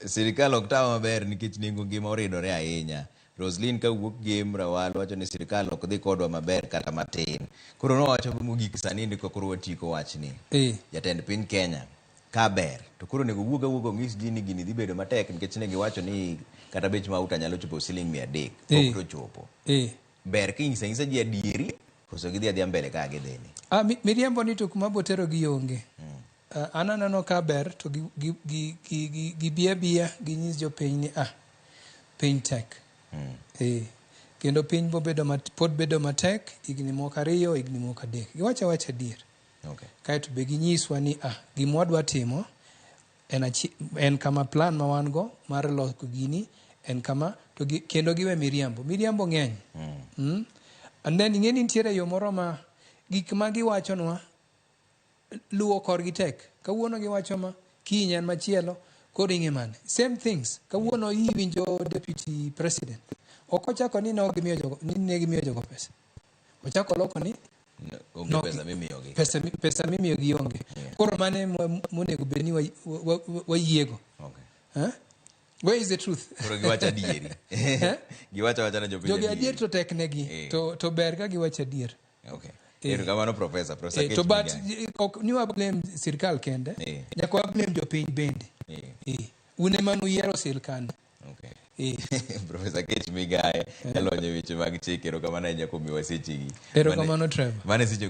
Sirkal ok tawa maber nikech nengo ngima oridore ahinya. Roslyn ka wuok game Rawal wacho ni sirkal ok dhi kodwa maber kata matin. Koro nowacho mogik sani ndiko koro watiko wachni. Jatend piny Kenya ka ber to koro nego wuog ng'is ji ni gini dhi bedo matek nikech ne giwacho ni kata bech mauta nyalo chopo siling 300 ok to chopo. Ber kinyisa ji adieri koso gidhi adhiya mbele ka gidhini. Miriambo ni to kuma botero gi onge. Anano ka ber to gibiya ginyis jopiny ni piny tek. Kendo piny pod bedo matek higni moko 2 higni moko 3. Giwacho awacha adier. Kaeto be ginyiswa ni gima wadwa timo en kama plan ma wan go mar loko gini en kama to kendo giwe miriambo ng'eny. And then ing'eni nitiere yo moro ma gik ma giwachonwa luwo korgi tek. Kawuono giwacho ma kiny en machielo koro ing'e mane. Same things. Kawuono iwinjo deputy president. Ok ochako ni ne gimiyo jogo pesa. Ochako loko ni pesa mimiyo gi onge. Koro mane monego bed ni wayiego. Where is the truth? Koro giwacho adieri. Giwacho wacha na jopiny. Jogi adieri to tek negi. To ber ka giwacho adier. Erokamano Prof.Aketch Migai. To but ni wa blame sirkal kende. Nyaka wa blame jopiny bende. Une manu yiero sirkal. Prof.Aketch Migai jalonyo weche mag chike. Erokamano ahinya kuom miwa sechegi. Erokamano Trevor. Mane seche